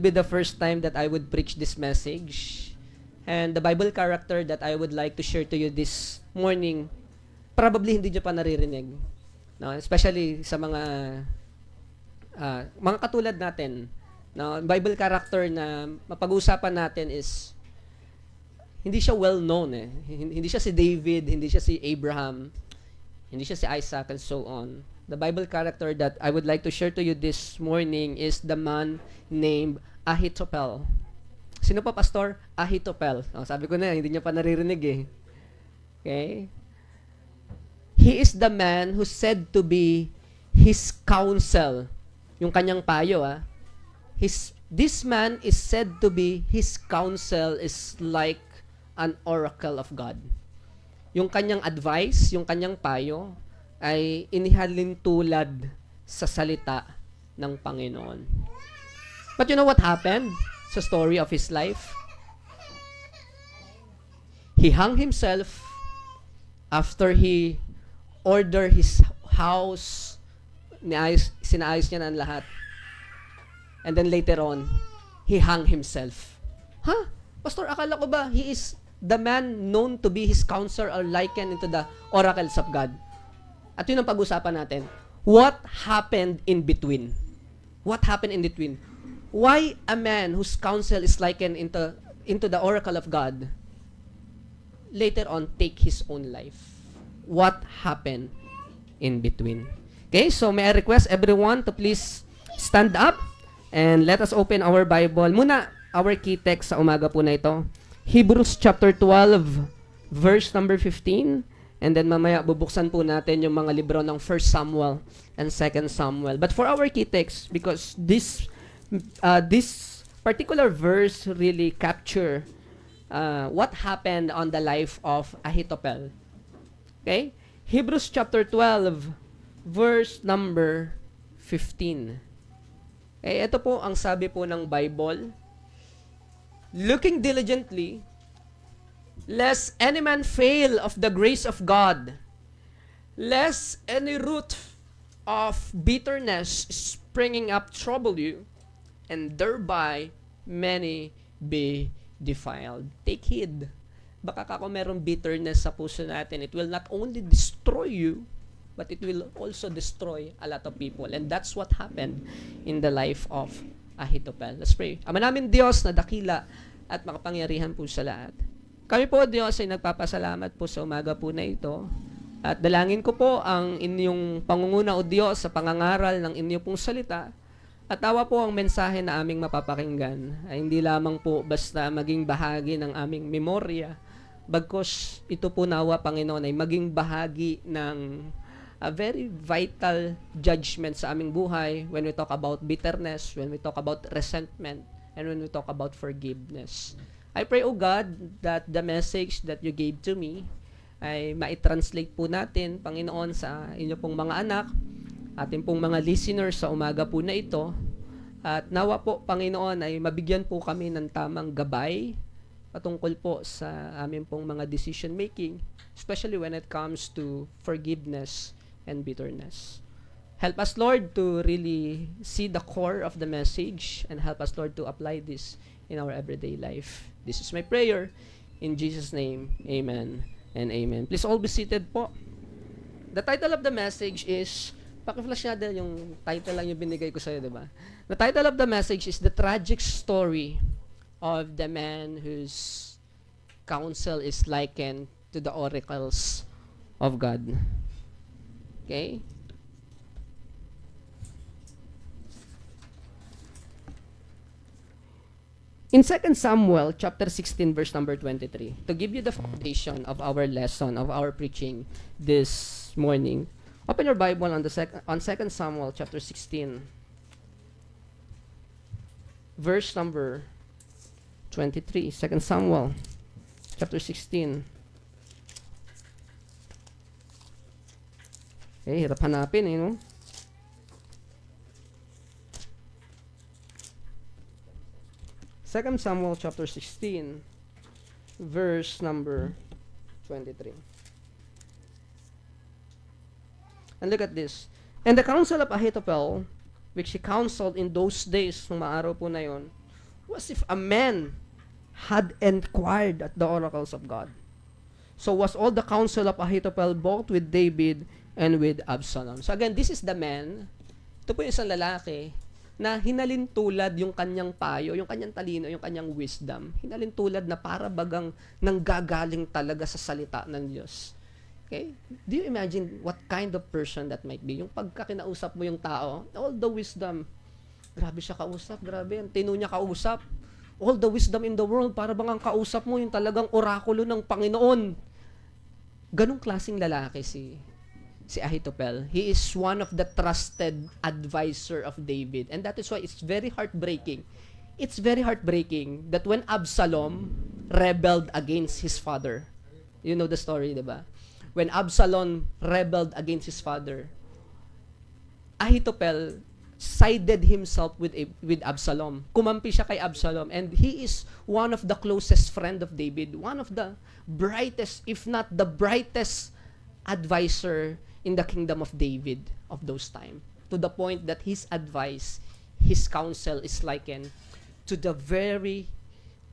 Be the first time that I would preach this message. And the Bible character that I would like to share to you this morning, probably hindi nyo pa naririnig. No? Especially sa mga katulad natin. No? Bible character na mapag-uusapan natin is hindi siya well known eh. Hindi siya si David, hindi siya si Abraham, hindi siya si Isaac and so on. The Bible character that I would like to share to you this morning is the man named Ahithophel. Sino pa, Pastor? Ahithophel. Oh, sabi ko na, hindi niya pa naririnig eh. Okay? He is the man who said to be his counsel. Yung kanyang payo, ah. This man is said to be, his counsel is like an oracle of God. Yung kanyang advice, yung kanyang payo, ay inihalin tulad sa salita ng Panginoon. But you know what happened sa story of his life? He hung himself after he ordered his house, sinaayos niya na ang lahat. And then later on, he hung himself. Huh? Pastor, akala ko ba he is the man known to be his counselor or likened into the oracles of God? At yun ang pag-usapan natin. What happened in between? What happened in between? Why a man whose counsel is likened into the oracle of God later on take his own life? What happened in between? Okay, so may I request everyone to please stand up and let us open our Bible. Muna, our key text sa umaga po na ito. Hebrews chapter 12, verse number 15. And then mamaya bubuksan po natin yung mga libro ng 1 Samuel and 2 Samuel. But for our key text, because this particular verse really capture what happened on the life of Ahithophel. Okay? Hebrews chapter 12, verse number 15. Eh, ito po ang sabi po ng Bible. Looking diligently, lest any man fail of the grace of God, lest any root of bitterness springing up trouble you, and thereby many be defiled. Take heed. Baka kung merong bitterness sa puso natin, it will not only destroy you, but it will also destroy a lot of people. And that's what happened in the life of Ahithophel. Let's pray. Ama namin Diyos na dakila at makapangyarihan po sa lahat. Kami po, Diyos, ay nagpapasalamat po sa umaga po na ito. At dalangin ko po ang inyong pangunguna, o Diyos, sa pangangaral ng inyong pong salita. At nawa po ang mensahe na aming mapapakinggan ay hindi lamang po basta maging bahagi ng aming memorya, bagkus ito po nawa, Panginoon, ay maging bahagi ng a very vital judgment sa aming buhay when we talk about bitterness, when we talk about resentment, and when we talk about forgiveness. I pray, O God, that the message that you gave to me ay ma-translate po natin, Panginoon, sa inyo pong mga anak, ating pong mga listeners sa umaga po na ito. At nawa po, Panginoon, ay mabigyan po kami ng tamang gabay patungkol po sa aming pong mga decision making, especially when it comes to forgiveness and bitterness. Help us, Lord, to really see the core of the message and help us, Lord, to apply this in our everyday life. This is my prayer. In Jesus' name, amen and amen. Please all be seated po. The title of the message is, paki-flash natin yung title lang yung binigay ko sa'yo, diba? The title of the message is The Tragic Story of the Man Whose Counsel is Likened to the Oracles of God. Okay? In 2 Samuel chapter 16 verse number 23, to give you the foundation of our lesson, of our preaching this morning, open your Bible on 2 Samuel chapter 16 verse number 23. 2 Samuel chapter 16. Hirap hanapin no? Second Samuel chapter 16, verse number 23. And look at this. And the counsel of Ahithophel, which he counseled in those days, nung maaraw po na yon, was if a man had inquired at the oracles of God. So was all the counsel of Ahithophel both with David and with Absalom. So again, this is the man, ito po yung isang lalaki, na hinalintulad yung kanyang payo, yung kanyang talino, yung kanyang wisdom. Hinalintulad na para bagang nanggagaling talaga sa salita ng Diyos. Okay? Do you imagine what kind of person that might be? Yung pagkakinausap mo yung tao, all the wisdom, grabe siya kausap, grabe, ang tino niya kausap. All the wisdom in the world, para bang ang kausap mo yung talagang orakulo ng Panginoon. Ganong klaseng lalaki si Ahithophel. He is one of the trusted advisor of David. And that is why it's very heartbreaking. It's very heartbreaking that when Absalom rebelled against his father, you know the story, di ba? When Absalom rebelled against his father, Ahithophel sided himself with Absalom. Kumampi siya kay Absalom. And he is one of the closest friend of David. One of the brightest, if not the brightest advisor in the kingdom of David of those time. To the point that his advice, his counsel is likened to the very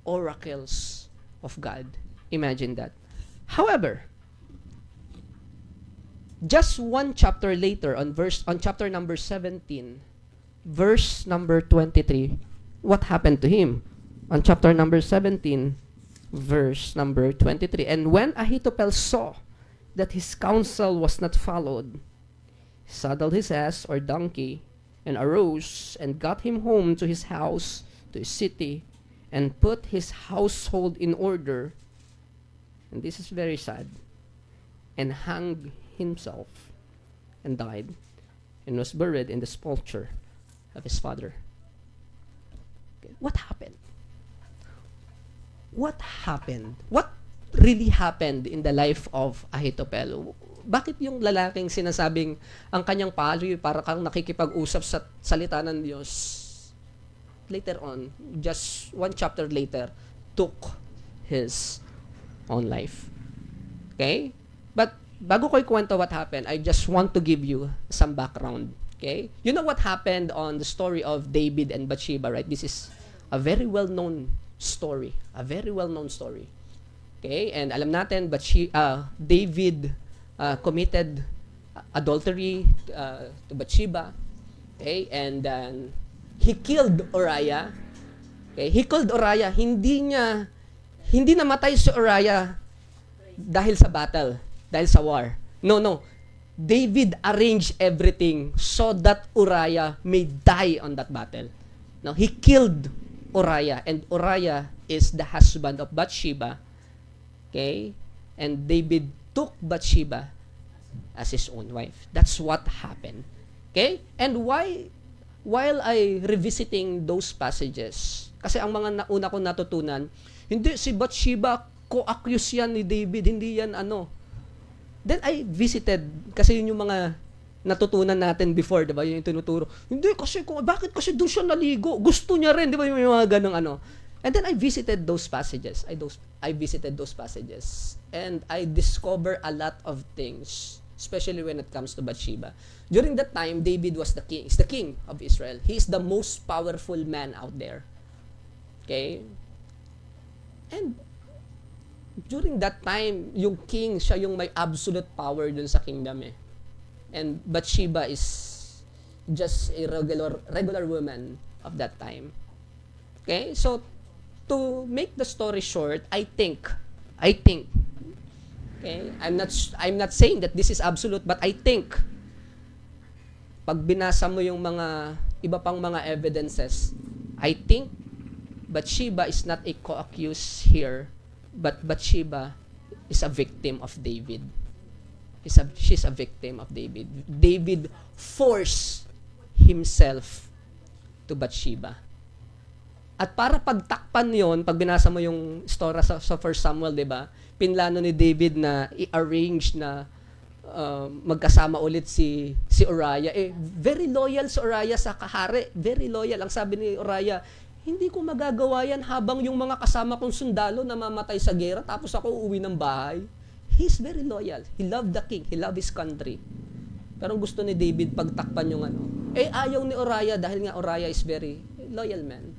oracles of God. Imagine that. However, just one chapter later, on chapter number 17, verse number 23, what happened to him? On chapter number 17, verse number 23, and when Ahithophel saw that his counsel was not followed, he saddled his ass or donkey, and arose and got him home to his house, to his city, and put his household in order. And this is very sad. And hanged himself and died, and was buried in the sepulchre of his father. Okay. What happened? What happened? What really happened in the life of Ahithophel? Bakit yung lalaking sinasabing ang kanyang paloy para kang nakikipag-usap sa salita ng Diyos, later on, just one chapter later, took his own life? Okay? But bago ko ikwento what happened, I just want to give you some background. Okay? You know what happened on the story of David and Bathsheba, right? This is a very well-known story. A very well-known story. Okay? And alam natin, David committed adultery to Bathsheba. Okay? And he killed Uriah. Okay? He killed Uriah. Hindi namatay si Uriah dahil sa battle, dahil sa war. No. David arranged everything so that Uriah may die on that battle. Now, he killed Uriah, and Uriah is the husband of Bathsheba. Okay? And David took Bathsheba as his own wife. That's what happened. Okay? And while I revisiting those passages, kasi ang mga nauna ko natutunan, hindi si Bathsheba, co-accuse yan ni David, hindi yan ano. Then I visited, kasi yun yung mga natutunan natin before, di ba? Yung tinuturo. Hindi, kasi bakit kasi doon siya naligo? Gusto niya rin, di ba? Yung mga ganong ano. And then I visited those passages. I visited those passages. And I discovered a lot of things, especially when it comes to Bathsheba. During that time, David was the king. He's the king of Israel. He is the most powerful man out there. Okay? And during that time, yung king, siya yung may absolute power dun sa kingdom eh. And Bathsheba is just a regular woman of that time. Okay? So, to make the story short, I think, okay, I'm not saying that this is absolute, but I think, pag binasa mo yung mga iba pang mga evidences, I think Bathsheba is not a co-accused here, but Bathsheba is a victim of David. She's a victim of David. David forced himself to Bathsheba. At para pagtakpan yon, pag binasa mo yung story sa 1 Samuel, di ba? Pinlano ni David na i-arrange na magkasama ulit si Uriah. Very loyal si Uriah sa kahari. Very loyal. Ang sabi ni Uriah, hindi ko magagawa yan habang yung mga kasama kong sundalo namamatay sa gera tapos ako uuwi ng bahay. He's very loyal. He loved the king. He loved his country. Pero gusto ni David pagtakpan yung ano. Ayaw ni Uriah dahil nga Uriah is very loyal man.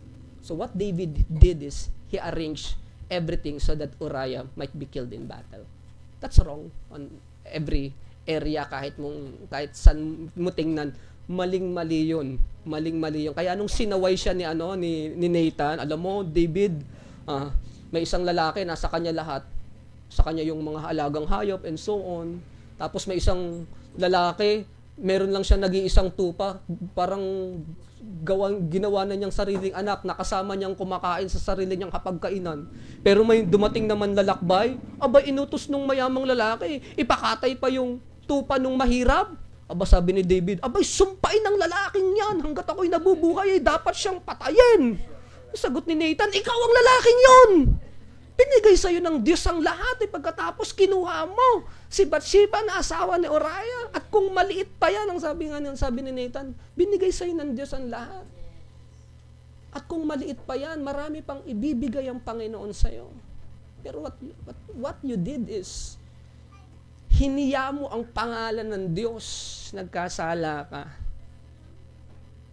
So what David did is, he arranged everything so that Uriah might be killed in battle. That's wrong on every area, kahit saan mo tingnan, maling-mali yun. Maling-mali yun. Kaya nung sinaway siya ni Nathan, alam mo, David, may isang lalaki, nasa kanya lahat. Sa kanya yung mga alagang hayop and so on. Tapos may isang lalaki, meron lang siya nag-iisang tupa, parang ginawa na niyang sariling anak, nakasama niyang kumakain sa sarili niyang hapagkainan. Pero may dumating naman lalakbay, inutos nung mayamang lalaki, ipakatay pa yung tupa nung mahirap. Sabi ni David, sumpain ng lalaking yan, hanggat ako'y nabubuhay, dapat siyang patayin. Sagot ni Nathan, ikaw ang lalaking yon. Binigay sa'yo ng Diyos ang lahat, pagkatapos kinuha mo si Bathsheba na asawa ni Uriah. At kung maliit pa yan, ang sabi ni Nathan, binigay sa'yo ng Diyos ang lahat. At kung maliit pa yan, marami pang ibibigay ang Panginoon sa'yo. Pero what you did is, hiniya mo ang pangalan ng Diyos, nagkasala ka.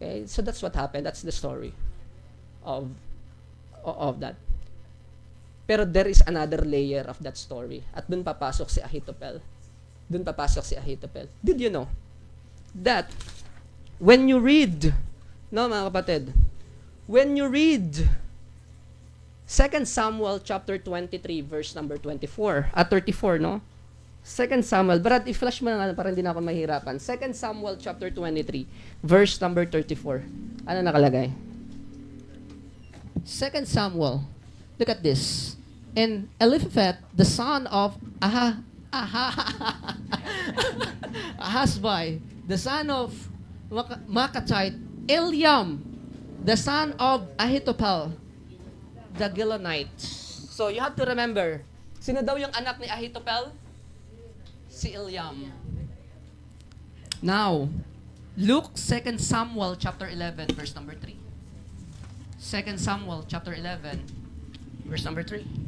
Okay? So that's what happened. That's the story of that. Pero there is another layer of that story. At dun papasok si Ahithophel. Did you know that when you read, mga kapatid, when you read 2 Samuel chapter 23 verse number 24 at 34, 2 Samuel, Brad, i-flash mo na nga para hindi na ako mahirapan. 2 Samuel chapter 23 verse number 34. Ano nakalagay? 2 Samuel, look at this. And Eliphaz, the son of Ahasbai, the son of Makachite, Eliam, the son of Ahithophel, the Gilonite. So you have to remember, sino daw yung anak ni Ahithophel? Si Eliam. Now, Luke 2 Samuel chapter 11 verse number 3. 2 Samuel chapter 11 verse number 3.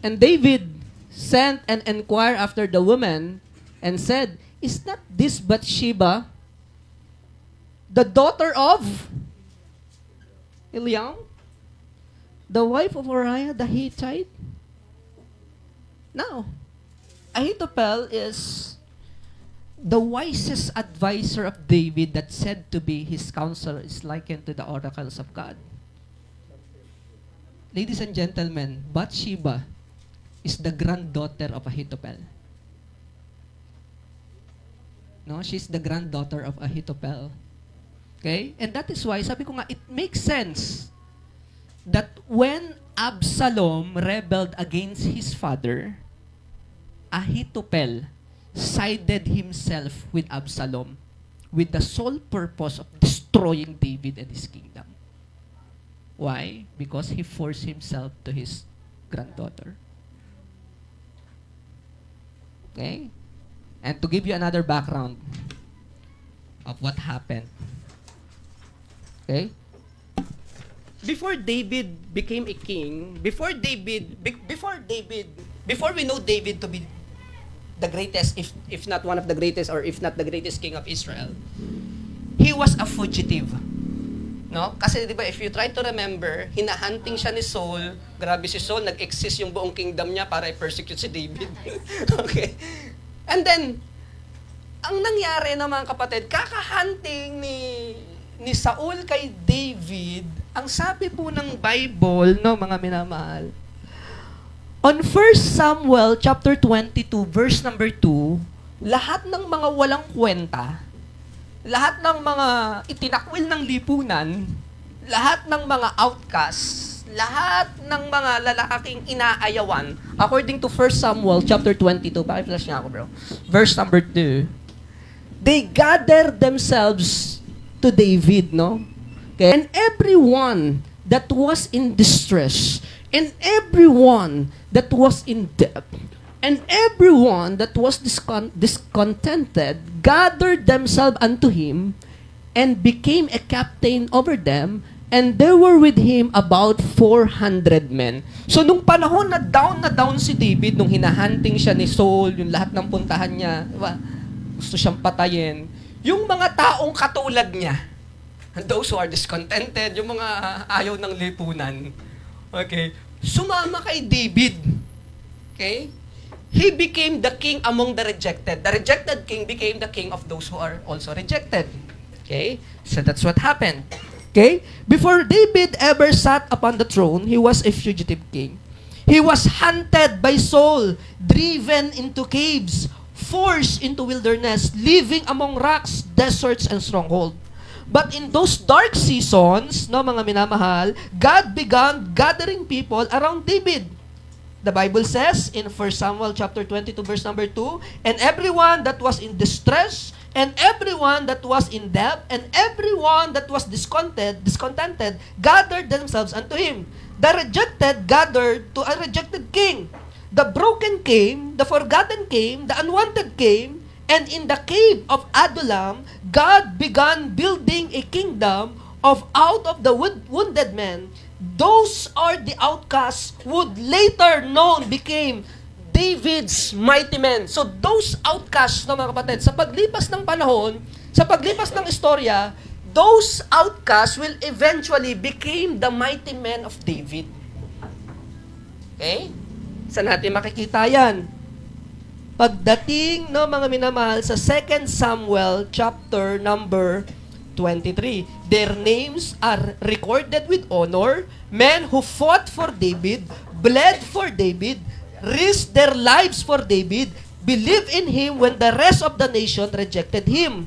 And David sent and inquired after the woman and said, is not this Bathsheba the daughter of Eliam, the wife of Uriah the Hittite? Now, Ahithophel is the wisest advisor of David that said to be his counselor is likened to the oracles of God. Ladies and gentlemen, Bathsheba is the granddaughter of Ahithophel. No, she's the granddaughter of Ahithophel. Okay? And that is why, sabi ko nga, it makes sense that when Absalom rebelled against his father, Ahithophel sided himself with Absalom with the sole purpose of destroying David and his kingdom. Why? Because he forced himself to his granddaughter. Okay? And to give you another background of what happened. Okay? Before David became a king, before we know David to be the greatest, if not one of the greatest, or if not the greatest king of Israel, he was a fugitive. No? Kasi di ba, if you try to remember, hinahunting siya ni Saul. Grabe si Saul, nag-exist yung buong kingdom niya para i-persecute si David. Okay? And then, ang nangyari na mga kapatid, kakahunting ni Saul kay David, ang sabi po ng Bible, no, mga minamahal, on 1 Samuel chapter 22, verse number 2, lahat ng mga walang kwenta, lahat ng mga itinakwil ng lipunan, lahat ng mga outcasts, lahat ng mga lalaking inaayawan, according to 1 Samuel chapter 22, paki-flash niya ako bro, verse number 2, they gathered themselves to David, no? Okay? And everyone that was in distress, and everyone that was in debt, and everyone that was discontented gathered themselves unto him and became a captain over them, and there were with him about 400 men. So nung panahon na down si David, nung hinahunting siya ni Saul, yung lahat ng puntahan niya, diba? Gusto siyang patayin. Yung mga taong katulad niya, those who are discontented, yung mga ayaw ng lipunan, okay, sumama kay David. Okay? He became the king among the rejected. The rejected king became the king of those who are also rejected. Okay? So that's what happened. Okay? Before David ever sat upon the throne, he was a fugitive king. He was hunted by Saul, driven into caves, forced into wilderness, living among rocks, deserts, and stronghold. But in those dark seasons, no, mga minamahal, God began gathering people around David. The Bible says in 1 Samuel chapter 22 verse number 2, and everyone that was in distress, and everyone that was in debt, and everyone that was discontented, gathered themselves unto him. The rejected gathered to a rejected king. The broken came, the forgotten came, the unwanted came, and in the cave of Adullam, God began building a kingdom of out of the wounded men. Those are the outcasts would later known became David's mighty men. So those outcasts, no, mga kapatid, sa paglipas ng panahon, sa paglipas ng istorya, those outcasts will eventually became the mighty men of David. Okay? Saan natin makikita yan? Pagdating, no, mga minamahal, sa 2 Samuel chapter number 23. Their names are recorded with honor. Men who fought for David, bled for David, risked their lives for David, believed in him when the rest of the nation rejected him.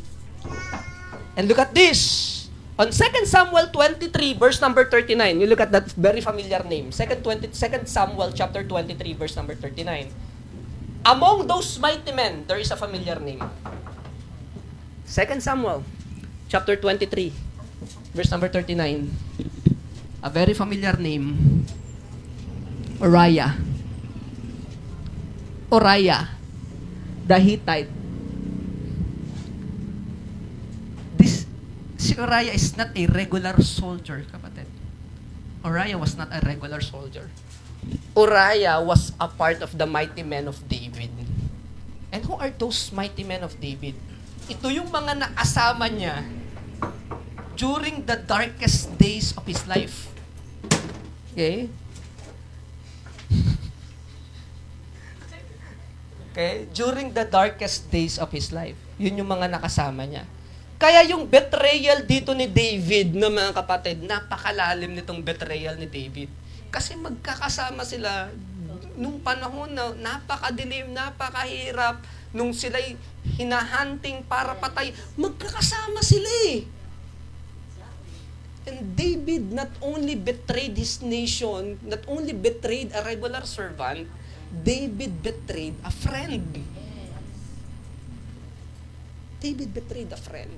And look at this. On 2 Samuel 23, verse number 39, you look at that very familiar name. 2 Samuel chapter 23, verse number 39. Among those mighty men, there is a familiar name. 2 Samuel chapter 23, verse number 39. A very familiar name. Uriah. Uriah, the Hittite. Si Uriah is not a regular soldier, kapatid. Uriah was not a regular soldier. Uriah was a part of the mighty men of David. And who are those mighty men of David? Ito yung mga nakasama niya during the darkest days of his life. Okay? Okay? During the darkest days of his life. Yun yung mga nakasama niya. Kaya yung betrayal dito ni David, no, mga kapatid, napakalalim nitong betrayal ni David. Kasi magkakasama sila nung panahon na napakadilim, napakahirap, nung sila'y hinahunting para patay, magkakasama sila eh. And David not only betrayed his nation, not only betrayed a regular servant, David betrayed a friend. David betrayed a friend.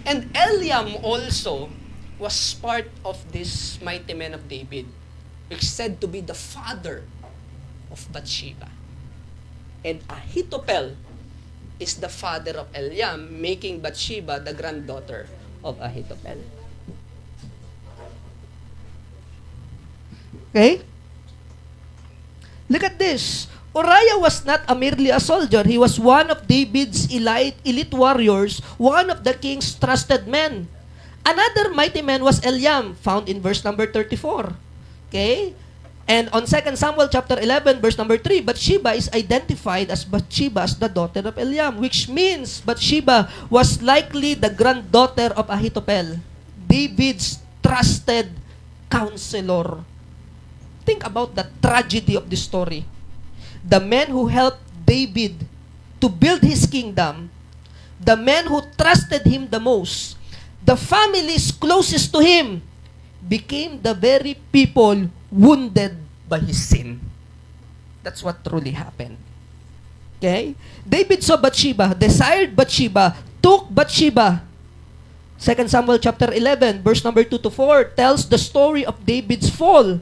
And Eliam also was part of this mighty man of David, which said to be the father of Bathsheba. And Ahithophel is the father of Eliam, making Bathsheba the granddaughter of Ahithophel. Okay? Look at this. Uriah was not merely a soldier. He was one of David's elite warriors, one of the king's trusted men. Another mighty man was Eliam, found in verse number 34. Okay? And on 2 Samuel chapter 11, verse number 3, Bathsheba is identified as Bathsheba as the daughter of Eliam, which means Bathsheba was likely the granddaughter of Ahithophel, David's trusted counselor. Think about the tragedy of this story. The men who helped David to build his kingdom, the men who trusted him the most, the families closest to him, became the very people wounded by his sin. That's what truly happened. Okay? David saw Bathsheba, desired Bathsheba, took Bathsheba. 2 Samuel chapter 11, verse number 2 to 4 tells the story of David's fall.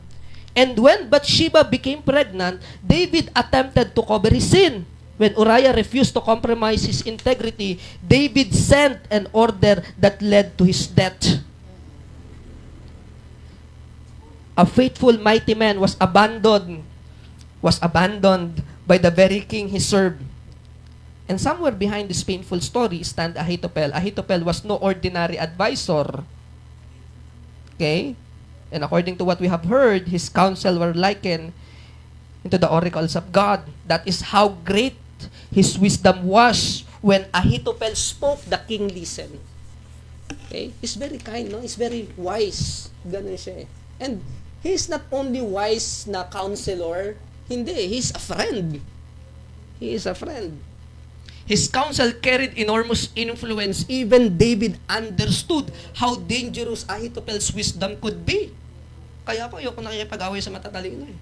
And when Bathsheba became pregnant, David attempted to cover his sin. When Uriah refused to compromise his integrity, David sent an order that led to his death. A faithful mighty man was abandoned by the very king he served. And somewhere behind this painful story stand Ahithophel. Ahithophel was no ordinary advisor. Okay? And according to what we have heard, his counsel were likened into the oracles of God. That is how great his wisdom was. When Ahithophel spoke, the king listened. Okay? He's very kind, no? He's very wise. Ganun siya eh. And he's not only wise na counselor, hindi, he's a friend. He is a friend. His counsel carried enormous influence. Even David understood how dangerous Ahithophel's wisdom could be. Kaya ako, ayoko nakikipag-away sa matatalino eh.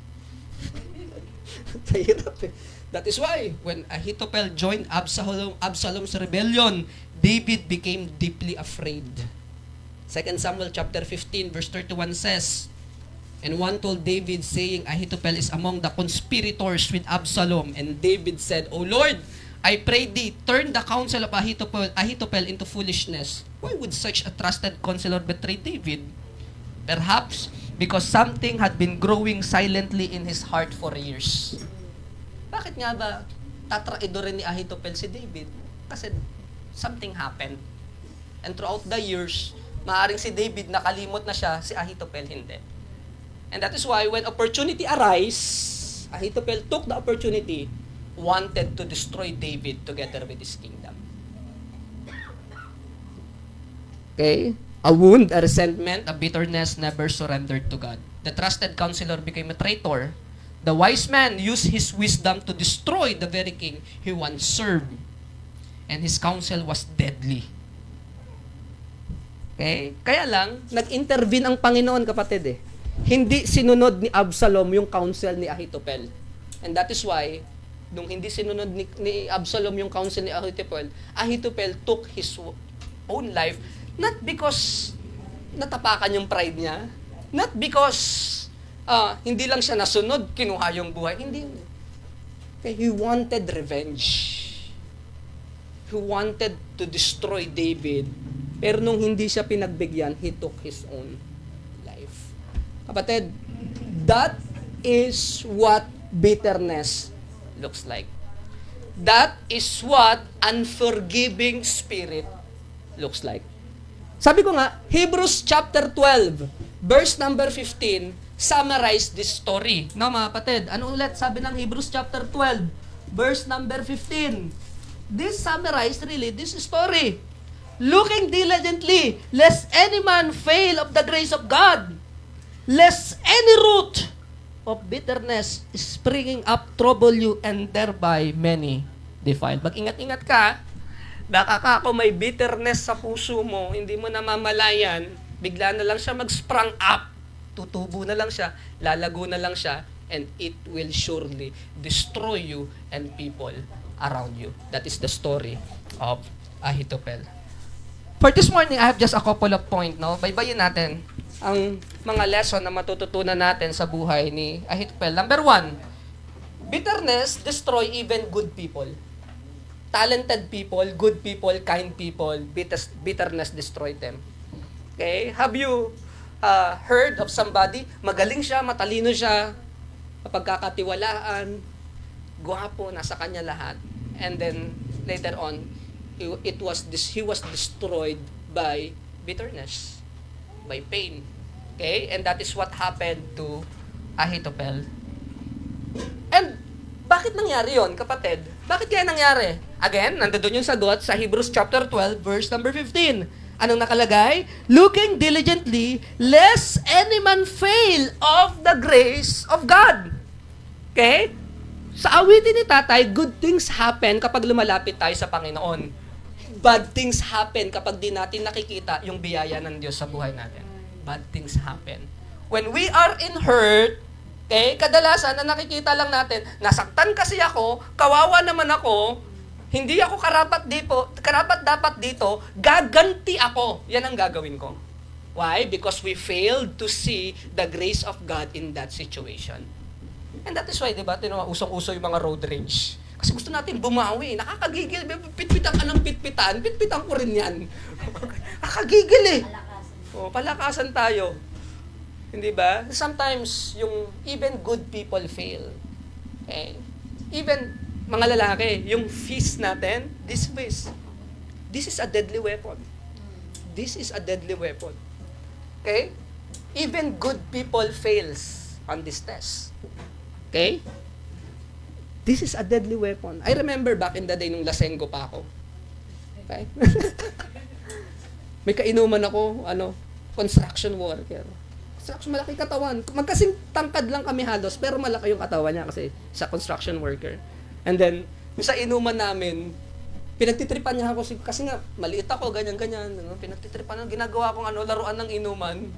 Mahirap eh. That is why, when Ahithophel joined Absalom's rebellion, David became deeply afraid. 2 Samuel chapter 15 verse 31 says, "And one told David, saying, Ahithophel is among the conspirators with Absalom. And David said, O Lord, I pray thee, turn the counsel of Ahithophel into foolishness. Why would such a trusted counselor betray David? Perhaps because something had been growing silently in his heart for years." Bakit nga ba tatraidorin ni Ahithophel si David? Kasi something happened. And throughout the years, maaring si David nakalimot na siya, si Ahithophel hindi. And that is why when opportunity arise, Ahithophel took the opportunity, wanted to destroy David together with his kingdom. Okay? A wound, a resentment, a bitterness never surrendered to God. The trusted counselor became a traitor. The wise man used his wisdom to destroy the very king he once served. And his counsel was deadly. Okay? Kaya lang, nag-intervene ang Panginoon, kapatid eh. Hindi sinunod ni Absalom yung counsel ni Ahithophel. And that is why, nung hindi sinunod ni Absalom yung counsel ni Ahithophel took his own life, not because natapakan yung pride niya, not because hindi lang siya nasunod, kinuha yung buhay. Hindi. Okay, he wanted revenge. He wanted to destroy David. Pero nung hindi siya pinagbigyan, he took his own life. Kapatid, that is what bitterness looks like. That is what unforgiving spirit looks like. Sabi ko nga, Hebrews chapter 12, verse number 15, summarize this story. No, mga kapatid, ano ulit sabi ng Hebrews chapter 12, verse number 15? This summarized really this story. Looking diligently, lest any man fail of the grace of God, lest any root of bitterness springing up trouble you, and thereby many defiled. Mag-ingat-ingat ka, baka kung may bitterness sa puso mo, hindi mo namamalayan, bigla na lang siya mag-sprang up, tutubo na lang siya, lalago na lang siya, and it will surely destroy you and people around you. That is the story of Ahithophel. For this morning, I have just a couple of points. No? Baybayin natin ang mga lesson na matututunan natin sa buhay ni Ahithophel. Number 1, bitterness destroy even good people. Talented people, good people, kind people, bitterness destroy them. Okay? Have you heard of somebody, magaling siya, matalino siya, mapagkakatiwalaan, gwapo, nasa kanya lahat, and then later on, he was destroyed by bitterness, by pain. Okay? And that is what happened to Ahithophel. And bakit nangyari yon, kapatid? Bakit kaya nangyari? Again, nandoon yung sagot sa Hebrews chapter 12, verse number 15. Anong nakalagay? Looking diligently, lest any man fail of the grace of God. Okay? Sa awitin ni Tatay, good things happen kapag lumalapit tayo sa Panginoon. Bad things happen kapag di natin nakikita yung biyaya ng Diyos sa buhay natin. Bad things happen. When we are in hurt, okay, kadalasan na nakikita lang natin, nasaktan kasi ako, kawawa naman ako, hindi ako karapat dapat dito, gaganti ako. Yan ang gagawin ko. Why? Because we failed to see the grace of God in that situation. And that is why, di ba, usong-uso yung mga road rage. Kasi gusto natin bumawi. Nakakagigil. Pitpitan ka ng pitpitan. Pitpitan ko rin yan. Nakakagigil eh. Palakasan tayo. Hindi ba? Sometimes, even good people fail. Okay? Even mga lalaki, yung fist natin, this is a deadly weapon. This is a deadly weapon. Okay? Even good people fails on this test. Okay? This is a deadly weapon. I remember back in the day nung lasenggo pa ako. Okay? May kainuman ako, construction worker. Construction, malaki katawan. Magkasing tangkad lang kami halos, pero malaki yung katawan niya kasi sa construction worker. And then, yung sa inuman namin, pinagtitripan niya ako kasi nga, maliit ako, ganyan-ganyan. Pinagtitripan niya, ginagawa kong laruan ng inuman.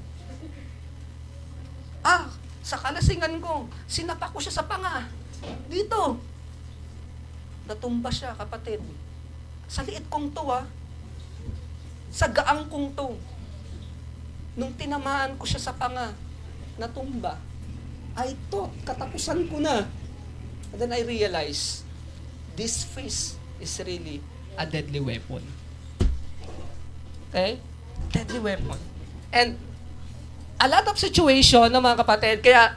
Sa kalasingan ko, sinapa ko siya sa panga. Dito. Natumba siya, kapatid. Sa liit kong to, Sa gaang kong to. Nung tinamaan ko siya sa panga, natumba. I thought, katapusan ko na. And then I realized, this face is really a deadly weapon. Okay? Deadly weapon. And a lot of situation na mga kapatid, kaya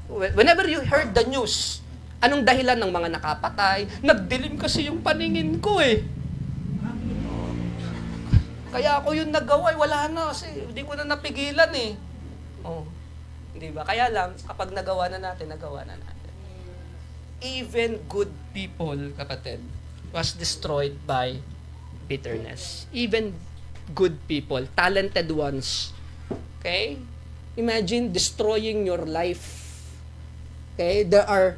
whenever you heard the news, anong dahilan ng mga nakapatay? Nagdilim kasi yung paningin ko Kaya ako yung nagawa, wala na kasi hindi ko na napigilan Di ba? Kaya lang, kapag nagawa na natin. Even good people, kapatid, was destroyed by bitterness. Even good people, talented ones. Okay? Imagine destroying your life. Okay? There are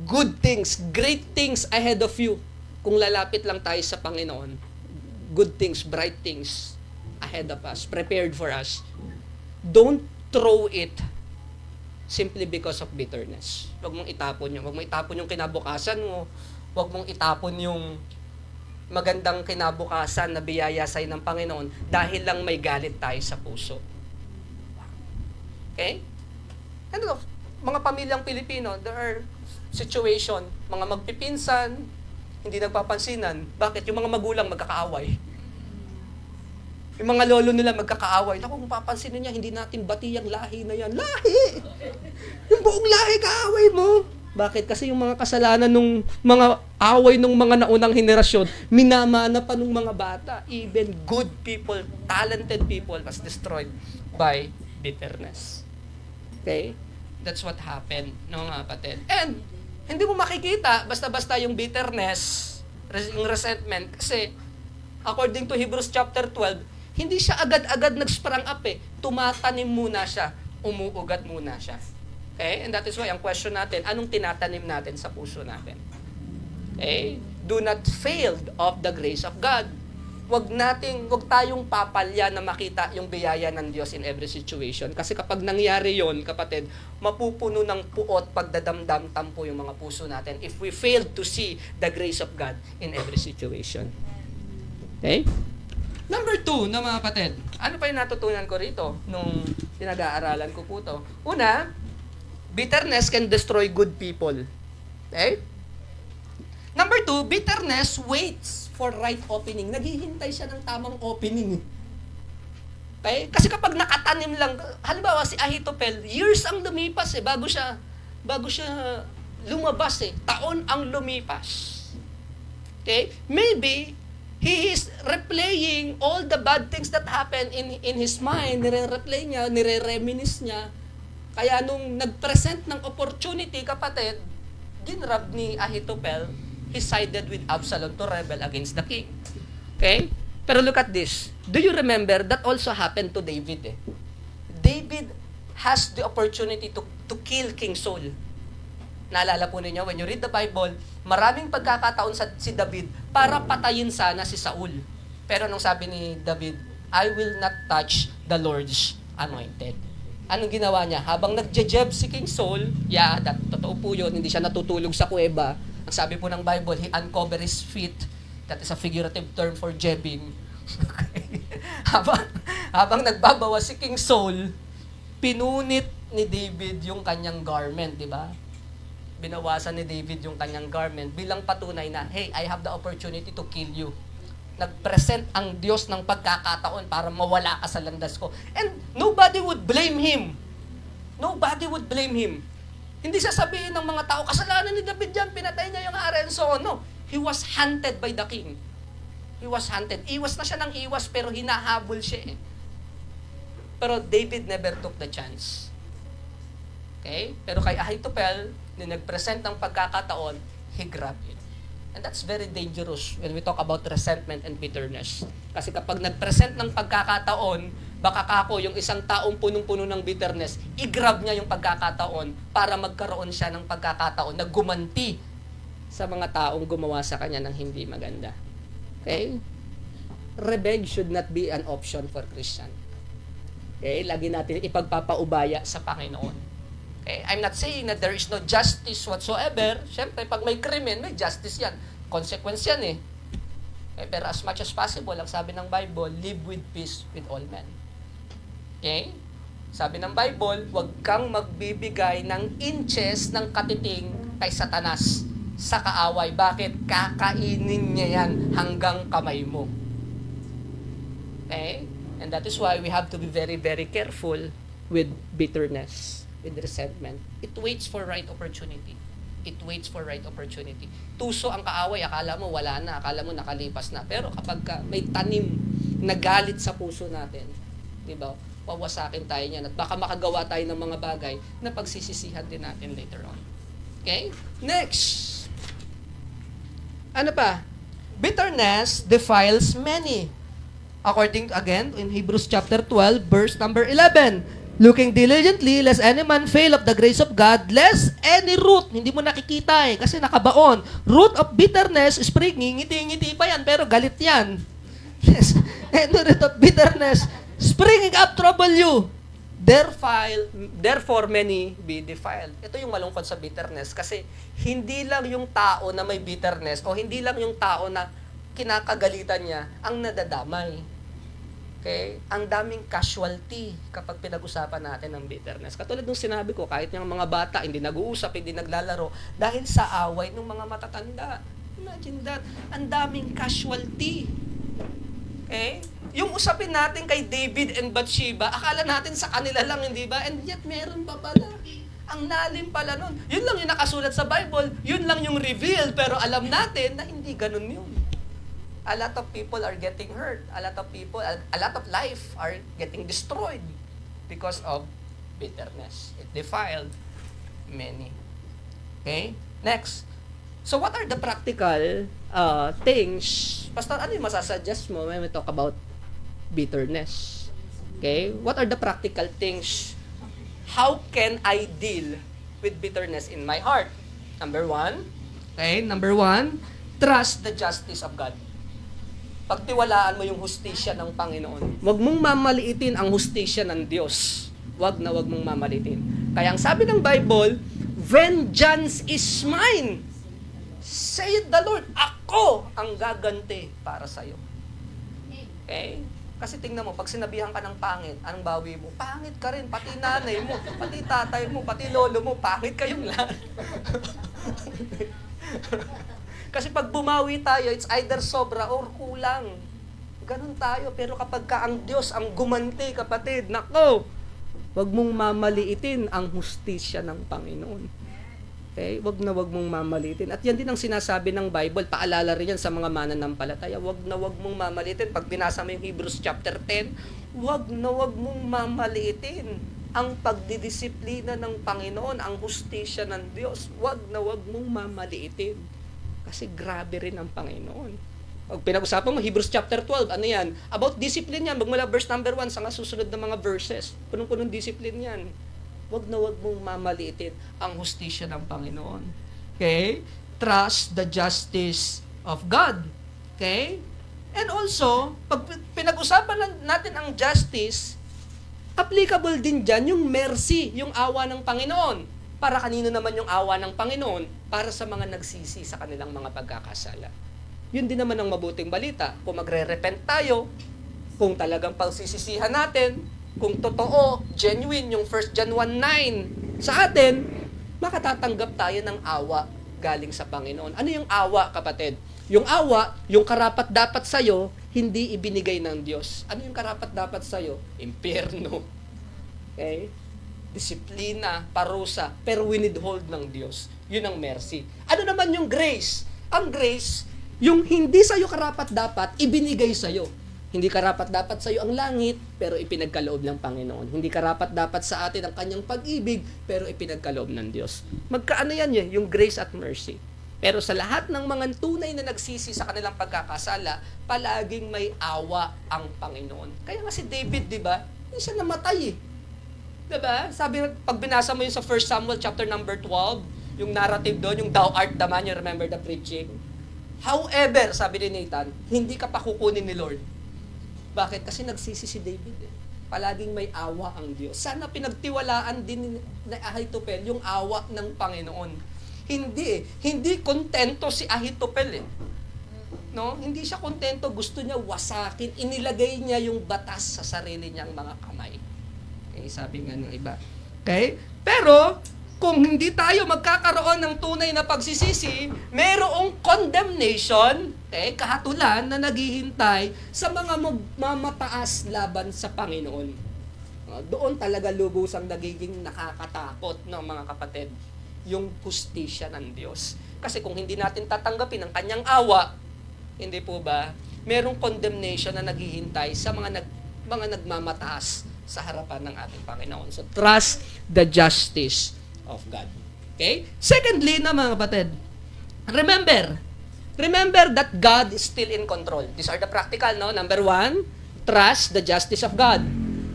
good things, great things ahead of you kung lalapit lang tayo sa Panginoon. Good things, bright things ahead of us, prepared for us. Don't throw it simply because of bitterness. Huwag mong itapon yun. Huwag mong itapon yung kinabukasan mo. Huwag mong itapon yung magandang kinabukasan na biyaya sa'yo ng Panginoon dahil lang may galit tayo sa puso. Okay? Mga pamilyang Pilipino, there are situation, mga magpipinsan, hindi nagpapansinan. Bakit? Yung mga magulang magkakaaway. Yung mga lolo nila magkakaaway. Naku, kung papansinin niya, hindi natin bati yung lahi na yan. Lahi! Yung buong lahi kaaway mo. Bakit? Kasi yung mga kasalanan ng mga away ng mga naunang henerasyon, minamana pa ng mga bata. Even good people, talented people was destroyed by bitterness. Okay? That's what happened, mga kapatid. And, hindi mo makikita basta-basta yung bitterness, yung resentment, kasi according to Hebrews chapter 12, hindi siya agad-agad nag-sprang up Tumatanim muna siya, umuugat muna siya. Okay? And that is why ang question natin, anong tinatanim natin sa puso natin? Okay? Do not fail of the grace of God. Wag tayong papalya na makita yung biyaya ng Diyos in every situation. Kasi kapag nangyari yon, kapatid, mapupuno ng puot, pagdadamdam, tampo yung mga puso natin if we fail to see the grace of God in every situation. Okay? Number 2, na mga kapatid, ano pa yung natutunan ko rito nung pinag-aaralan ko po to? Una, bitterness can destroy good people. Okay? Number 2, bitterness waits for right opening. Naghihintay siya ng tamang opening. Okay? Kasi kapag nakatanim lang, halimbawa si Ahithophel, years ang lumipas bago siya lumabas Taon ang lumipas. Okay? Maybe he is replaying all the bad things that happened in his mind. Nire-replay niya, nire-reminisce niya. Kaya nung nag-present ng opportunity, kapatid, ginrab ni Ahithophel, he sided with Absalom to rebel against the king. Okay? Pero look at this. Do you remember that also happened to David? David has the opportunity to kill King Saul. Naalala po ninyo, when you read the Bible, maraming pagkakataon si David para patayin sana si Saul. Pero nung sabi ni David, I will not touch the Lord's anointed. Anong ginawa niya? Habang nagje-jeb si King Saul, totoo po yun, hindi siya natutulog sa kuweba. Ang sabi po ng Bible, he uncovered his feet. That is a figurative term for jebbing. habang nagbabawa si King Saul, pinunit ni David yung kanyang garment, di ba? Binawasan ni David yung kanyang garment bilang patunay na, hey, I have the opportunity to kill you. Nag-present ang Diyos ng pagkakataon para mawala ka sa landas ko. And nobody would blame him. Nobody would blame him. Hindi sasabihin ng mga tao, kasalanan ni David yan, pinatay niya yung hari and so on. No. He was hunted by the king. He was hunted. Iwas na siya ng iwas pero hinahabol siya Pero David never took the chance. Okay? Pero kay Ahithophel, na nag-present ng pagkakataon, he grabbed it. And that's very dangerous when we talk about resentment and bitterness. Kasi kapag nag-present ng pagkakataon, baka kako yung isang taong punong-puno ng bitterness, i-grab niya yung pagkakataon para magkaroon siya ng pagkakataon na gumanti sa mga taong gumawa sa kanya ng hindi maganda. Okay? Revenge should not be an option for Christian. Okay? Lagi natin ipagpapaubaya sa Panginoon. Okay? I'm not saying that there is no justice whatsoever. Siyempre, pag may krimen, may justice yan. Consequence yan eh. Okay? Pero as much as possible, ang sabi ng Bible, live with peace with all men. Okay? Sabi ng Bible, huwag kang magbibigay ng inches ng katiting kay Satanas sa kaaway. Bakit? Kakainin niya yan hanggang kamay mo. Okay? And that is why we have to be very, very careful with bitterness, with resentment. It waits for right opportunity. It waits for right opportunity. Tuso ang kaaway, akala mo wala na, akala mo nakalipas na. Pero kapag may tanim na galit sa puso natin, di ba, pawasakin tayo niyan at baka makagawa tayo ng mga bagay na pagsisisihan din natin later on. Okay? Next. Ano pa? Bitterness defiles many. According, again, in Hebrews chapter 12, verse number 11, looking diligently, lest any man fail of the grace of God, lest any root, hindi mo nakikita kasi nakabaon, root of bitterness springing, ngiti-ngiti pa yan, pero galit yan. Yes, and the root of bitterness springing up trouble you. Therefore many be defiled. Ito yung malungkot sa bitterness kasi hindi lang yung tao na may bitterness o hindi lang yung tao na kinakagalitan niya ang nadadamay. Okay? Ang daming casualty kapag pinag-usapan natin ng bitterness. Katulad nung sinabi ko, kahit yung mga bata hindi nag-uusap, hindi naglalaro dahil sa away ng mga matatanda. Imagine that. Ang daming casualty. Okay? Yung usapin natin kay David and Bathsheba, akala natin sa kanila lang, hindi ba? And yet, meron pa pala. Ang lalim pala nun. Yun lang yung nakasulat sa Bible, yun lang yung reveal, pero alam natin na hindi ganun yun. A lot of people are getting hurt. A lot of life are getting destroyed because of bitterness. It defiled many. Okay? Next. So what are the practical things? Pastor, ano yung masasuggest mo when we talk about bitterness? Okay? What are the practical things? How can I deal with bitterness in my heart? Number one, trust the justice of God. Pagtiwalaan mo yung hustisya ng Panginoon. Huwag mong mamaliitin ang hustisya ng Diyos. Huwag mong mamaliitin. Kaya ang sabi ng Bible, vengeance is mine. Saith the Lord, ako ang gaganti para sa'yo. Okay? Kasi tingnan mo, pag sinabihan ka ng pangit, anong bawi mo? Pangit ka rin, pati nanay mo, pati tatay mo, pati lolo mo, pangit kayong lahat. Kasi pag bumawi tayo, it's either sobra or kulang. Ganun tayo. Pero kapag ka ang Diyos ang gumanti, kapatid, nako, wag mong mamaliitin ang hustisya ng Panginoon. Okay? Wag mong mamaliitin. At yan din ang sinasabi ng Bible. Paalala rin yan sa mga mananampalataya. Wag mong mamaliitin. Pag binasa mo yung Hebrews chapter 10, wag mong mamaliitin ang pagdidisiplina ng Panginoon, ang hustisya ng Diyos. Wag mong mamaliitin. Kasi grabe rin ang Panginoon. Pag pinag-usapan mo, Hebrews chapter 12, ano yan? About discipline yan. Magmula verse number 1 sa susunod na mga verses. Punong-punong discipline yan. Wag mong mamaliitin ang hustisya ng Panginoon. Okay? Trust the justice of God. Okay? And also, pag pinag-usapan natin ang justice, applicable din dyan yung mercy, yung awa ng Panginoon. Para kanino naman yung awa ng Panginoon? Para sa mga nagsisi sa kanilang mga pagkakasala. Yun din naman ang mabuting balita. Kung magre-repent tayo, kung talagang pagsisisihan natin, kung totoo, genuine yung 1 John 1:9 sa atin, makatatanggap tayo ng awa galing sa Panginoon. Ano yung awa, kapatid? Yung awa, yung karapat-dapat sa'yo, hindi ibinigay ng Diyos. Ano yung karapat-dapat sa'yo? Impyerno. Okay? Disiplina, parusa, pero winidhold ng Diyos. Yun ang mercy. Ano naman yung grace? Ang grace, yung hindi sa'yo karapat-dapat, ibinigay sa'yo. Hindi karapat-dapat sa iyo ang langit, pero ipinagkaloob ng Panginoon. Hindi karapat-dapat sa atin ang kanyang pag-ibig, pero ipinagkaloob ng Diyos. Magkaano yan yung grace at mercy. Pero sa lahat ng mga tunay na nagsisi sa kanilang pagkakasala, palaging may awa ang Panginoon. Kaya nga si David, di ba? Hindi siya namatay eh. Di ba? Sabi, pag binasa mo yun sa 1 Samuel chapter number 12, yung narrative doon, yung thou art the man, you remember the preaching? However, sabi ni Nathan, hindi ka pa kukunin ni Lord. Bakit? Kasi nagsisi si David eh. Palaging may awa ang Diyos. Sana pinagtiwalaan din ni Ahitopel yung awa ng Panginoon. Hindi eh. Hindi kontento si Ahitopel eh. No? Hindi siya kontento. Gusto niya wasakin. Inilagay niya yung batas sa sarili niyang mga kamay. Okay, sabi nga ng iba. Okay? Pero, kung hindi tayo magkakaroon ng tunay na pagsisisi, merong condemnation, kahatulan na naghihintay sa mga mamataas laban sa Panginoon. Doon talaga lubusang nagiging nakakatakot, no, mga kapatid, yung hustisya ng Diyos. Kasi kung hindi natin tatanggapin ang kanyang awa, hindi po ba, merong condemnation na naghihintay sa mga nagmamataas sa harapan ng ating Panginoon. So, trust the justice of God. Okay? Secondly, na mga kapatid, remember that God is still in control. These are the practical, no? Number 1, trust the justice of God.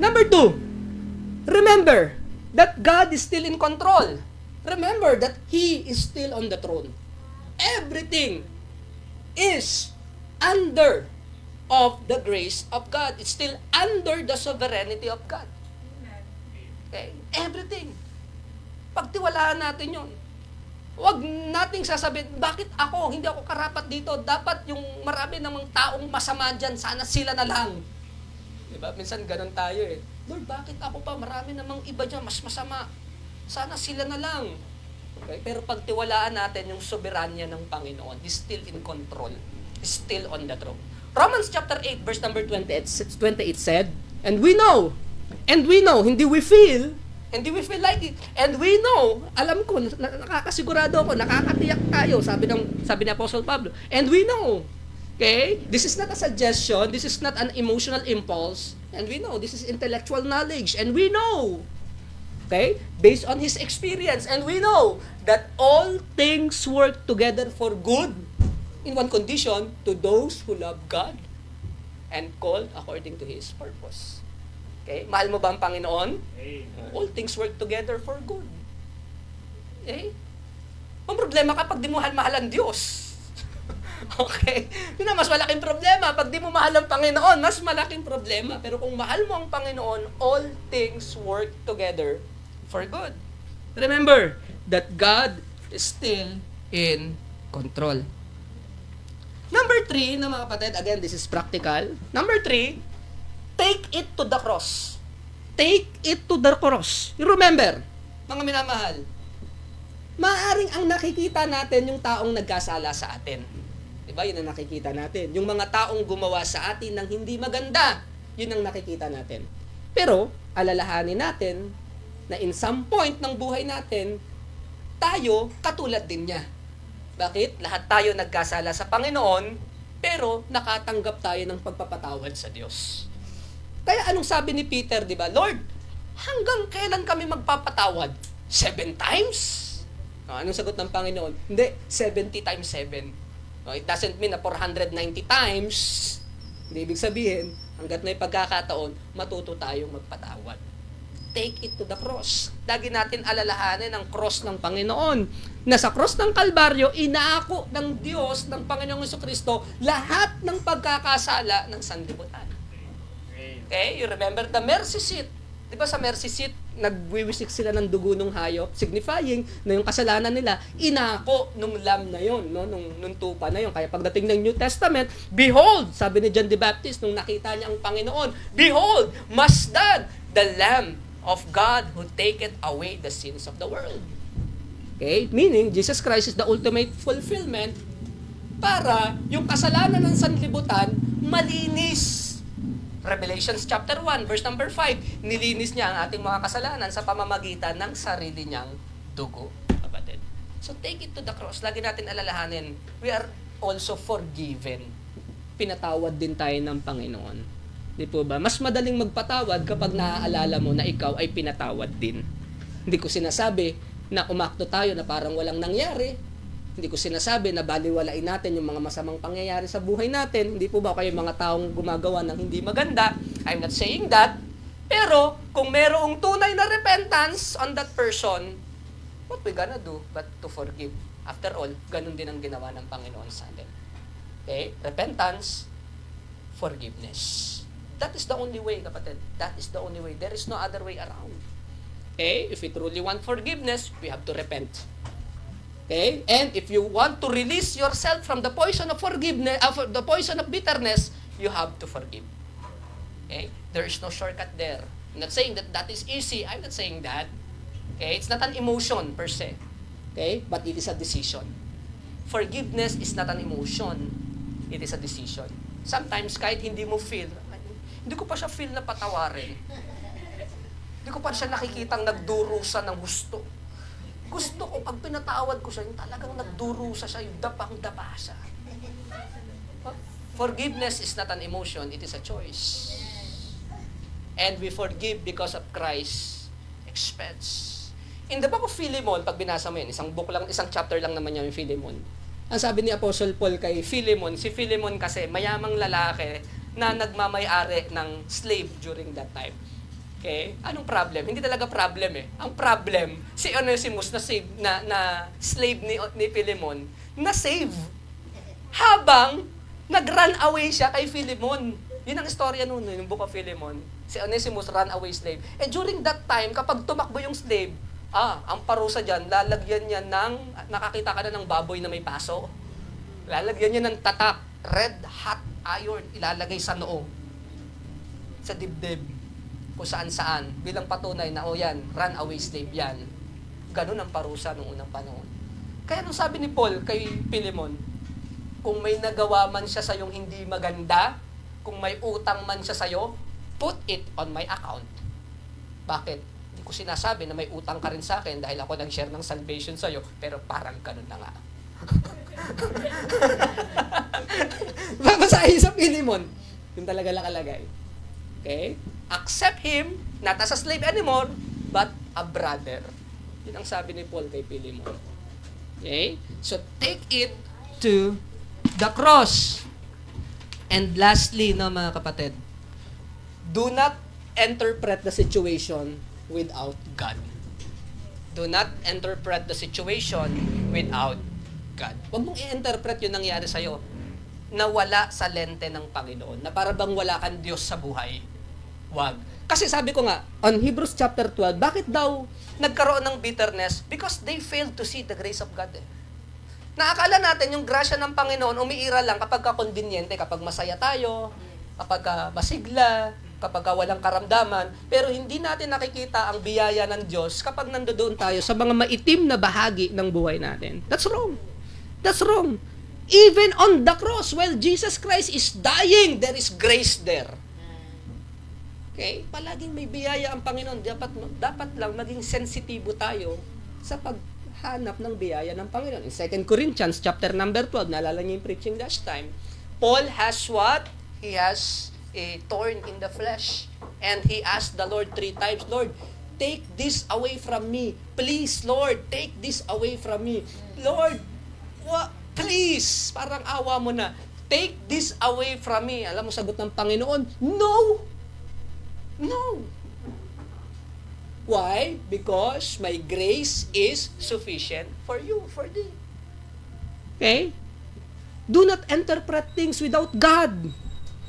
Number 2, remember that God is still in control. Remember that He is still on the throne. Everything is under of the grace of God. It's still under the sovereignty of God. Okay? Everything. Pagtiwalaan natin yun. Huwag nating sasabihin, bakit ako? Hindi ako karapat dito. Dapat yung marami namang taong masama dyan, sana sila na lang. Diba? Minsan ganun tayo eh. Lord, bakit ako pa? Marami namang iba dyan, mas masama. Sana sila na lang. Okay? Pero pagtiwalaan natin yung soberanya ng Panginoon, He's still in control. He's still on the throne. Romans chapter 8, verse number 28 said, And we know, hindi we feel like it. And we know, alam ko, nakakasigurado ako, nakakatiyak tayo, sabi ni Apostle Pablo. And we know, okay? This is not a suggestion, this is not an emotional impulse. And we know, this is intellectual knowledge. And we know, okay? Based on his experience. And we know that all things work together for good in one condition, to those who love God and called according to His purpose. Okay? Mahal mo ba ang Panginoon? Amen. All things work together for good. Okay? Ang problema kapag di mo mahal ang Diyos. Okay? Yun na, mas malaking problema. Pag di mo mahal ang Panginoon, mas malaking problema. Pero kung mahal mo ang Panginoon, all things work together for good. Remember that God is still in control. Number 3, na mga kapatid, again, this is practical. Number 3, take it to the cross. Take it to the cross. You remember, mga minamahal, maaaring ang nakikita natin yung taong nagkasala sa atin. Diba? Yun ang nakikita natin. Yung mga taong gumawa sa atin ng hindi maganda, yun ang nakikita natin. Pero, alalahanin natin na in some point ng buhay natin, tayo katulad din niya. Bakit? Lahat tayo nagkasala sa Panginoon, pero nakatanggap tayo ng pagpapatawad sa Diyos. Kaya anong sabi ni Peter, di ba? Lord, hanggang kailan kami magpapatawad? 7 times? Anong sagot ng Panginoon? Hindi, 70 times 7. It doesn't mean na 490 times. Hindi ibig sabihin, hanggat may pagkakataon, matuto tayong magpatawad. Take it to the cross. Lagi natin alalahanin ang cross ng Panginoon. Na sa cross ng Kalbaryo, inaako ng Diyos, ng Panginoong Jesucristo, lahat ng pagkakasala ng sanlibutan. Okay? You remember the mercy seat. Di ba sa mercy seat, nagwiwisik sila ng dugo ng hayop, signifying na yung kasalanan nila, inako nung lamb na yon, no? nung tupa na yon. Kaya pagdating ng New Testament, behold, sabi ni John the Baptist, nung nakita niya ang Panginoon, behold, Masdan, the Lamb of God who taketh away the sins of the world. Okay? Meaning, Jesus Christ is the ultimate fulfillment para yung kasalanan ng sanlibutan malinis. Revelations chapter 1, verse number 5, nilinis niya ang ating mga kasalanan sa pamamagitan ng sarili niyang dugo, kapatid. So take it to the cross. Lagi natin alalahanin, we are also forgiven. pinatawad din tayo ng Panginoon. Di po ba? Mas madaling magpatawad kapag naaalala mo na ikaw ay pinatawad din. Hindi ko sinasabi na umakto tayo na parang walang nangyari. Hindi ko sinasabi na baliwalain natin yung mga masamang pangyayari sa buhay natin. Hindi po ba kayo mga taong gumagawa ng hindi maganda? I'm not saying that. Pero kung merong tunay na repentance on that person, what we gonna do but to forgive? After all, ganun din ang ginawa ng Panginoon sa atin. Okay? Repentance, forgiveness. That is the only way, kapatid. That is the only way. There is no other way around. Okay? If we truly want forgiveness, we have to repent. Okay? And if you want to release yourself from the poison of forgiveness, the poison of bitterness, you have to forgive. Okay? There is no shortcut there. I'm not saying that that is easy. I'm not saying that. Okay? It's not an emotion per se. Okay? But it is a decision. Forgiveness is not an emotion. It is a decision. Sometimes, kahit hindi mo feel, hindi ko pa siya feel na patawarin. Hindi ko pa siya nakikitang nagdurusa ng gusto. Gusto ko, pag pinatawad ko siya, yung talagang nagdurusa siya, yung dapang-dapa siya. Forgiveness is not an emotion, it is a choice. And we forgive because of Christ's expense. In the book of Philemon, pag binasa mo yun, isang chapter lang naman yung Philemon. Ang sabi ni Apostle Paul kay Philemon, si Philemon kasi mayamang lalaki na nagmamay-ari ng slave during that time. Okay? Anong problem? Hindi talaga problem eh. Ang problem, si Onesimus na slave ni Philemon, na save. Habang nag-run away siya kay Philemon. Yun ang istorya nun, yung book of Philemon. Si Onesimus, run away slave. And during that time, kapag tumakbo yung slave, ang parusa dyan, lalagyan niya ng, nakakita ka na ng baboy na may paso. Lalagyan niya ng tatak, red hot iron, ilalagay sa noo, sa dibdib, kung saan-saan, bilang patunay na, yan, runaway slave yan. Ganun ang parusa noong unang panahon. Kaya nung sabi ni Paul kay Philemon, kung may nagawa man siya sa yung hindi maganda, kung may utang man siya sa'yo, put it on my account. Bakit? Hindi ko sinasabi na may utang ka rin sa akin dahil ako nag-share ng salvation sa'yo, pero parang ganun na nga. Babasahin sa Philemon. Yung talaga nakalagay. Okay? Accept him, not as a slave anymore, but a brother. Yun ang sabi ni Paul kay Philemon. Okay? So, take it to the cross. And lastly, mga kapatid, do not interpret the situation without God. Do not interpret the situation without God. Huwag mong i-interpret yung nangyari sa'yo na wala sa lente ng Panginoon, na para bang wala kang Diyos sa buhay. Huwag. Kasi sabi ko nga, on Hebrews chapter 12, bakit daw nagkaroon ng bitterness? Because they failed to see the grace of God. Naakala natin yung grasya ng Panginoon umiira lang kapag conveniente, kapag masaya tayo, kapag masigla, kapag walang karamdaman, pero hindi natin nakikita ang biyaya ng Diyos kapag nandoon tayo sa mga maitim na bahagi ng buhay natin. That's wrong. That's wrong. Even on the cross, while Jesus Christ is dying, there is grace there. Okay? Palaging may biyaya ang Panginoon. Dapat lang maging sensitibo tayo sa paghanap ng biyaya ng Panginoon. In 2 Corinthians chapter number 12, naalala niyo yung preaching last time, Paul has what? He has a thorn in the flesh. And he asked the Lord 3 times, Lord, take this away from me. Please, Lord, take this away from me. Lord, please, parang awa mo na. Take this away from me. Alam mo, sagot ng Panginoon, no! No! Why? Because my grace is sufficient for you, for thee. Okay? Do not interpret things without God.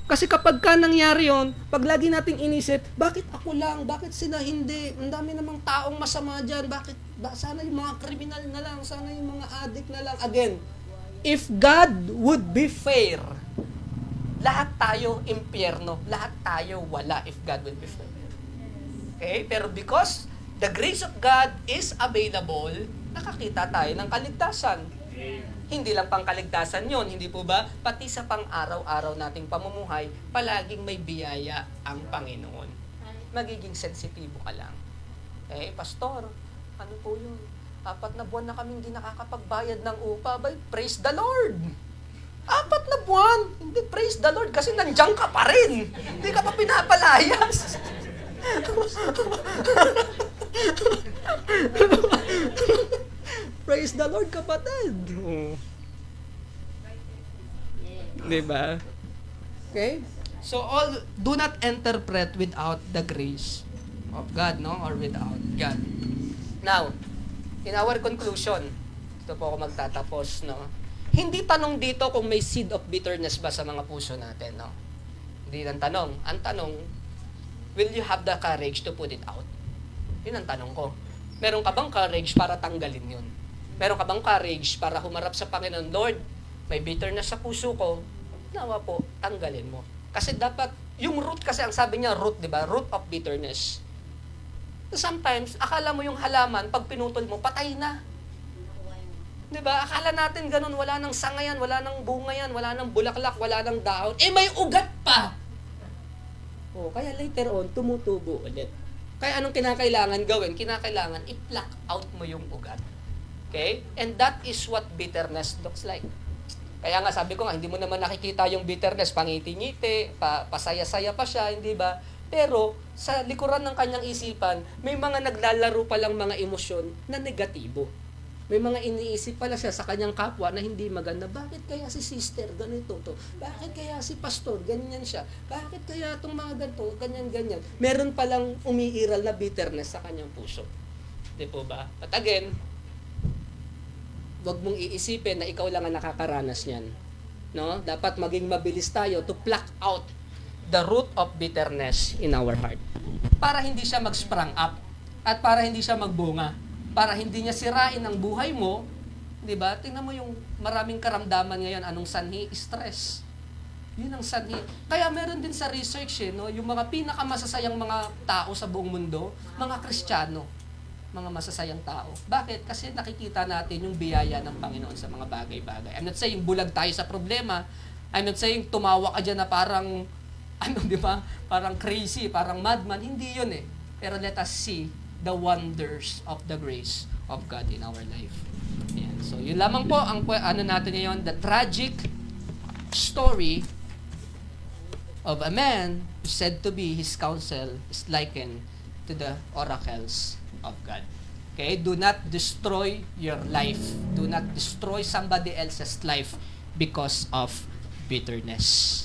Kasi kapag ka nangyari yun, pag lagi nating inisip, bakit ako lang? Bakit sila hindi? Ang dami namang taong masama dyan. Sana yung mga kriminal na lang. Sana yung mga addict na lang. Again, if God would be fair, lahat tayo impyerno. Lahat tayo wala if God would be fair. Okay? Pero because the grace of God is available, nakakita tayo ng kaligtasan. Hindi lang pang kaligtasan yon, hindi po ba? Pati sa pang-araw-araw nating pamumuhay, palaging may biyaya ang Panginoon. Magiging sensitibo ka lang. Pastor, ano po yun? 4 na buwan na kaming hindi nakakapagbayad ng upa. Praise the Lord! 4 not loved one. Hindi, praise the Lord, kasi nandiyan ka pa rin. Hindi ka pa pinapalayas. Praise the Lord, kapatid. Diba? Okay? So, do not interpret without the grace of God, no? Or without God. Now, in our conclusion, ito po ako magtatapos, no? Hindi tanong dito kung may seed of bitterness ba sa mga puso natin, no? Hindi ang tanong. Ang tanong, will you have the courage to put it out? Yun ang tanong ko. Meron ka bang courage para tanggalin yun? Meron ka bang courage para humarap sa Panginoon? Lord, may bitterness sa puso ko. Nawa po, tanggalin mo. Kasi dapat, yung root kasi, ang sabi niya, root, di ba? Root of bitterness. Sometimes, akala mo yung halaman, pag pinutol mo, patay na. Di ba? Akala natin ganun, wala nang sanga yan, wala nang bunga yan, wala nang bulaklak, wala nang dahon. Eh, may ugat pa! Oh, kaya later on, tumutubo ulit. Kaya anong kinakailangan gawin? Kinakailangan, i-pluck out mo yung ugat. Okay? And that is what bitterness looks like. Kaya nga sabi ko nga, hindi mo naman nakikita yung bitterness, pangiti-ngiti, pasaya-saya pa siya, hindi ba? Pero sa likuran ng kanyang isipan, may mga naglalaro pa lang mga emosyon na negatibo. May mga iniisip pala siya sa kanyang kapwa na hindi maganda. Bakit kaya si sister ganito to? Bakit kaya si pastor ganyan siya? Bakit kaya itong mga ganito, ganyan-ganyan? Meron palang umiiral na bitterness sa kanyang puso. Di po ba? At again, wag mong iisipin na ikaw lang ang nakakaranas niyan. No? Dapat maging mabilis tayo to pluck out the root of bitterness in our heart. Para hindi siya mag-sprang up at para hindi siya magbunga. Para hindi niya sirain ang buhay mo, 'di ba? Tingnan mo yung maraming karamdaman ngayon, anong sanhi? Stress. 'Yun ang sanhi. Kaya meron din sa research, no, yung mga pinakamasasayang mga tao sa buong mundo, mga Kristiyano. Mga masasayang tao. Bakit? Kasi nakikita natin yung biyaya ng Panginoon sa mga bagay-bagay. I'm not saying bulag tayo sa problema. I'm not saying tumawa ka dyan na parang, di ba? Parang crazy, parang madman. Hindi yun eh. Pero let us see the wonders of the grace of God in our life. Ayan. So, yun lamang po ang natin ngayon, the tragic story of a man who said to be his counsel is likened to the oracles of God. Okay? Do not destroy your life. Do not destroy somebody else's life because of bitterness.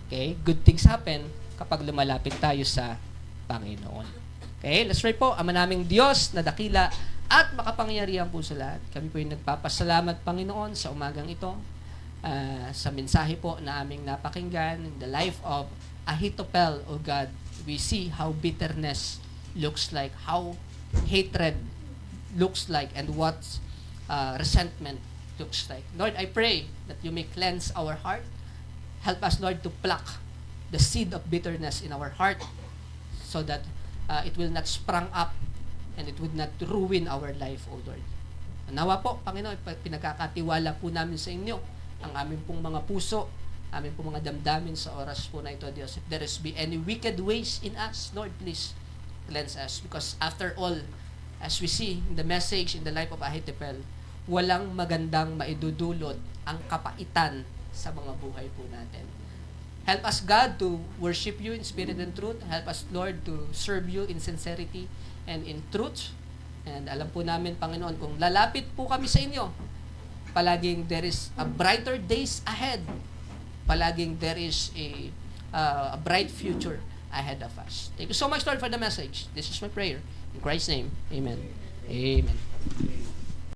Okay? Good things happen kapag lumalapit tayo sa Panginoon. Okay? Let's pray po. Ama naming Diyos na dakila at makapangyarihan po sa lahat. Kami po yung nagpapasalamat, Panginoon, sa umagang ito. Sa mensahe po na aming napakinggan in the life of Ahithophel, O God. We see how bitterness looks like, how hatred looks like, and what resentment looks like. Lord, I pray that you may cleanse our heart. Help us, Lord, to pluck the seed of bitterness in our heart so that it will not sprang up and it would not ruin our life, O Lord. Nawa po, Panginoon, pinagkakatiwala po namin sa inyo ang aming pong mga puso, aming pong mga damdamin sa oras po na ito, Diyos. If there is be any wicked ways in us, Lord, please cleanse us. Because after all, as we see in the message in the life of Ahithophel, walang magandang maidudulot ang kapaitan sa mga buhay po natin. Help us, God, to worship you in spirit and truth. Help us, Lord, to serve you in sincerity and in truth. And alam po namin, Panginoon, kung lalapit po kami sa inyo, palaging there is a brighter days ahead. Palaging there is a bright future ahead of us. Thank you so much, Lord, for the message. This is my prayer. In Christ's name, amen. Amen.